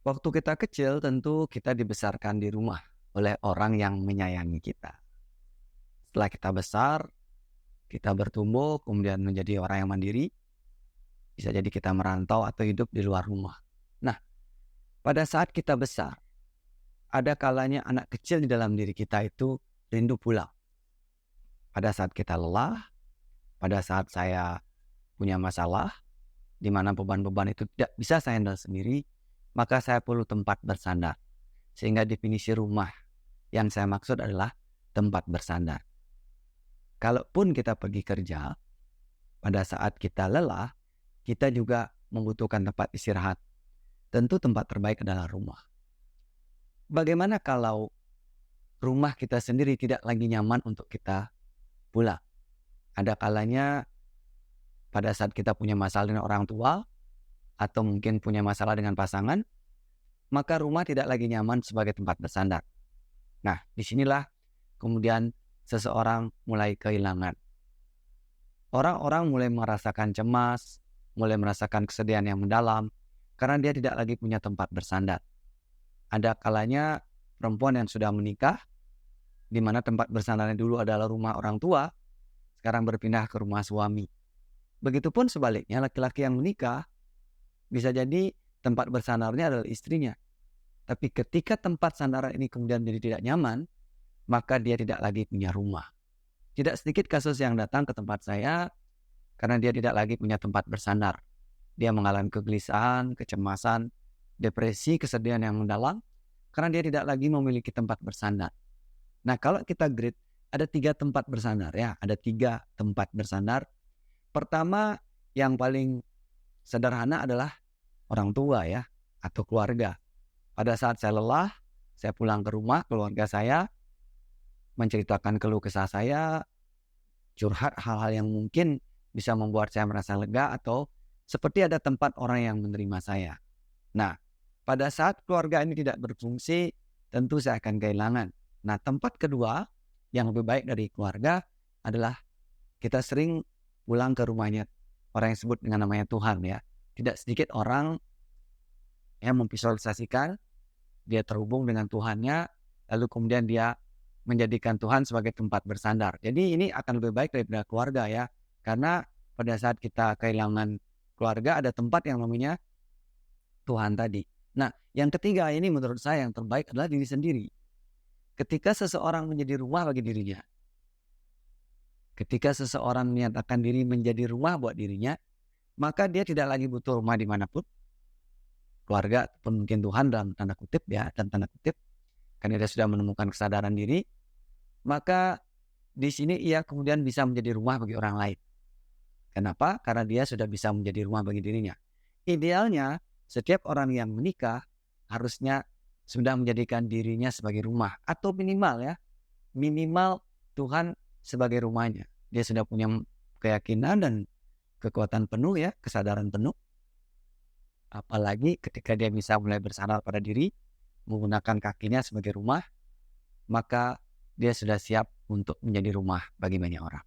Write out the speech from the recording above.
Waktu kita kecil tentu kita dibesarkan di rumah oleh orang yang menyayangi kita. Setelah kita besar, kita bertumbuh kemudian menjadi orang yang mandiri, bisa jadi kita merantau atau hidup di luar rumah. Nah, pada saat kita besar, ada kalanya anak kecil di dalam diri kita itu rindu pulang. Pada saat kita lelah, pada saat saya punya masalah, di mana beban-beban itu tidak bisa saya handle sendiri, maka saya perlu tempat bersandar. Sehingga definisi rumah yang saya maksud adalah tempat bersandar. Kalaupun kita pergi kerja, pada saat kita lelah, kita juga membutuhkan tempat istirahat. Tentu tempat terbaik adalah rumah. Bagaimana kalau rumah kita sendiri tidak lagi nyaman untuk kita pulang? Ada kalanya pada saat kita punya masalah dengan orang tua, atau mungkin punya masalah dengan pasangan, maka rumah tidak lagi nyaman sebagai tempat bersandar. Nah, disinilah kemudian seseorang mulai kehilangan. Orang-orang mulai merasakan cemas, mulai merasakan kesedihan yang mendalam, karena dia tidak lagi punya tempat bersandar. Ada kalanya perempuan yang sudah menikah, di mana tempat bersandarnya dulu adalah rumah orang tua, sekarang berpindah ke rumah suami. Begitupun sebaliknya, laki-laki yang menikah, bisa jadi tempat bersandarnya adalah istrinya. Tapi ketika tempat sandaran ini kemudian jadi tidak nyaman, maka dia tidak lagi punya rumah. Tidak sedikit kasus yang datang ke tempat saya karena dia tidak lagi punya tempat bersandar. Dia mengalami kegelisahan, kecemasan, depresi, kesedihan yang mendalam karena dia tidak lagi memiliki tempat bersandar. Nah, kalau kita grade, ada 3 tempat bersandar ya, ada 3 tempat bersandar. Pertama, yang paling sederhana adalah orang tua ya, atau keluarga. Pada saat saya lelah, saya pulang ke rumah, keluarga saya menceritakan keluh kesah saya, curhat hal-hal yang mungkin bisa membuat saya merasa lega atau seperti ada tempat orang yang menerima saya. Nah, pada saat keluarga ini tidak berfungsi, tentu saya akan kehilangan. Nah, tempat kedua yang lebih baik dari keluarga adalah kita sering pulang ke rumahnya orang yang disebut dengan namanya Tuhan ya. Tidak sedikit orang yang memvisualisasikan dia terhubung dengan Tuhannya, lalu kemudian dia menjadikan Tuhan sebagai tempat bersandar. Jadi ini akan lebih baik daripada keluarga ya. Karena pada saat kita kehilangan keluarga, ada tempat yang namanya Tuhan tadi. Nah, yang ketiga ini menurut saya yang terbaik adalah diri sendiri. Ketika seseorang menjadi rumah bagi dirinya, ketika seseorang menyatakan diri menjadi rumah buat dirinya, maka dia tidak lagi butuh rumah dimanapun. Keluarga pun mungkin Tuhan dalam tanda kutip ya, dan tanda kutip, karena dia sudah menemukan kesadaran diri, maka di sini ia kemudian bisa menjadi rumah bagi orang lain. Kenapa? Karena dia sudah bisa menjadi rumah bagi dirinya. Idealnya, setiap orang yang menikah harusnya sudah menjadikan dirinya sebagai rumah. Atau minimal ya, minimal Tuhan sebagai rumahnya. Dia sudah punya keyakinan dan kekuatan penuh ya, kesadaran penuh. Apalagi ketika dia bisa mulai bersandar pada diri, menggunakan kakinya sebagai rumah, maka dia sudah siap untuk menjadi rumah bagi banyak orang.